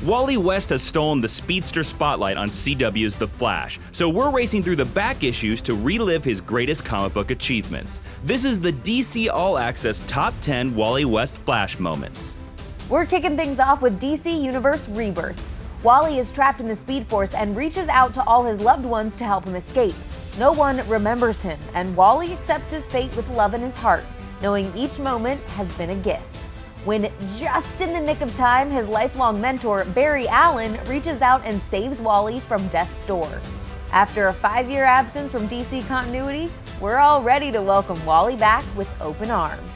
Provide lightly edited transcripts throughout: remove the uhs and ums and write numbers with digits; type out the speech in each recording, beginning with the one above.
Wally West has stolen the speedster spotlight on CW's The Flash, so we're racing through the back issues to relive his greatest comic book achievements. This is the DC All Access Top 10 Wally West Flash Moments. We're kicking things off with DC Universe Rebirth. Wally is trapped in the Speed Force and reaches out to all his loved ones to help him escape. No one remembers him, and Wally accepts his fate with love in his heart, knowing each moment has been a gift. When just in the nick of time, his lifelong mentor, Barry Allen, reaches out and saves Wally from death's door. After a 5-year absence from DC continuity, we're all ready to welcome Wally back with open arms.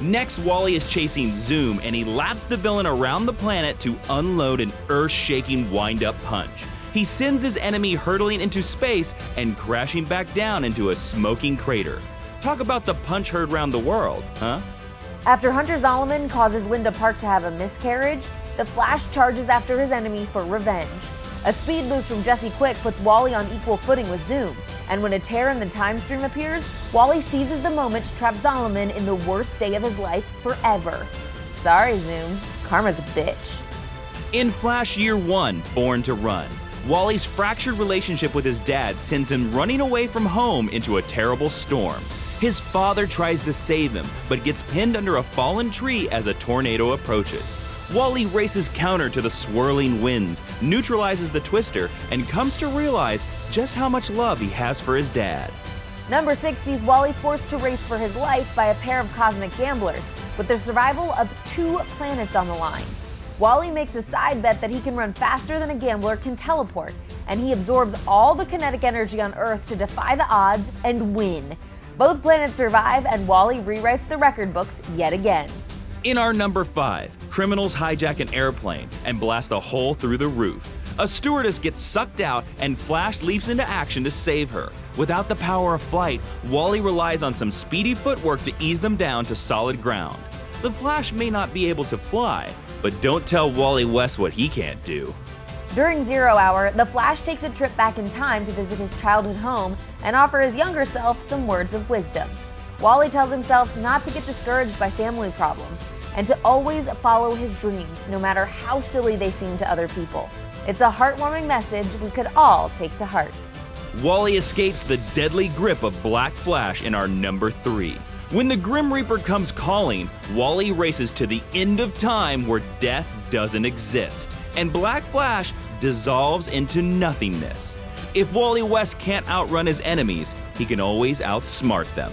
Next, Wally is chasing Zoom, and he laps the villain around the planet to unload an earth-shaking wind-up punch. He sends his enemy hurtling into space and crashing back down into a smoking crater. Talk about the punch heard round the world, huh? After Hunter Zolomon causes Linda Park to have a miscarriage, the Flash charges after his enemy for revenge. A speed boost from Jesse Quick puts Wally on equal footing with Zoom, and when a tear in the time stream appears, Wally seizes the moment to trap Zolomon in the worst day of his life forever. Sorry, Zoom. Karma's a bitch. In Flash Year 1, Born to Run, Wally's fractured relationship with his dad sends him running away from home into a terrible storm. His father tries to save him, but gets pinned under a fallen tree as a tornado approaches. Wally races counter to the swirling winds, neutralizes the twister, and comes to realize just how much love he has for his dad. Number 6 sees Wally forced to race for his life by a pair of cosmic gamblers, with the survival of 2 planets on the line. Wally makes a side bet that he can run faster than a gambler can teleport, and he absorbs all the kinetic energy on Earth to defy the odds and win. Both planets survive, and Wally rewrites the record books yet again. In our number 5, criminals hijack an airplane and blast a hole through the roof. A stewardess gets sucked out, and Flash leaps into action to save her. Without the power of flight, Wally relies on some speedy footwork to ease them down to solid ground. The Flash may not be able to fly, but don't tell Wally West what he can't do. During 0 Hour, the Flash takes a trip back in time to visit his childhood home and offer his younger self some words of wisdom. Wally tells himself not to get discouraged by family problems and to always follow his dreams, no matter how silly they seem to other people. It's a heartwarming message we could all take to heart. Wally escapes the deadly grip of Black Flash in our number 3. When the Grim Reaper comes calling, Wally races to the end of time where death doesn't exist, and Black Flash dissolves into nothingness. If Wally West can't outrun his enemies, he can always outsmart them.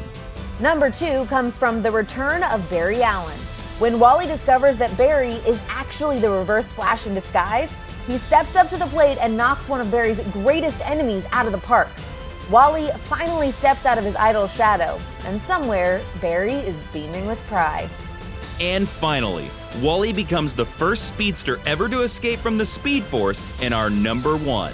Number 2 comes from the return of Barry Allen. When Wally discovers that Barry is actually the Reverse Flash in disguise, he steps up to the plate and knocks one of Barry's greatest enemies out of the park. Wally finally steps out of his idol's shadow, and somewhere, Barry is beaming with pride. And finally, Wally becomes the first speedster ever to escape from the Speed Force in our number 1.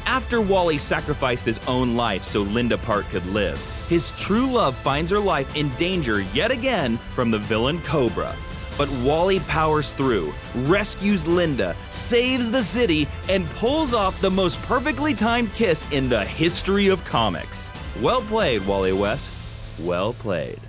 After Wally sacrificed his own life so Linda Park could live, his true love finds her life in danger yet again from the villain Cobra. But Wally powers through, rescues Linda, saves the city, and pulls off the most perfectly timed kiss in the history of comics. Well played, Wally West. Well played.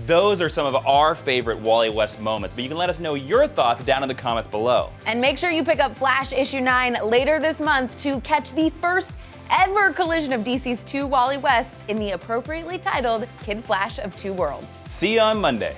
Those are some of our favorite Wally West moments, but you can let us know your thoughts down in the comments below. And make sure you pick up Flash issue 9 later this month to catch the first ever collision of DC's 2 Wally Wests in the appropriately titled Kid Flash of Two Worlds. See you on Monday.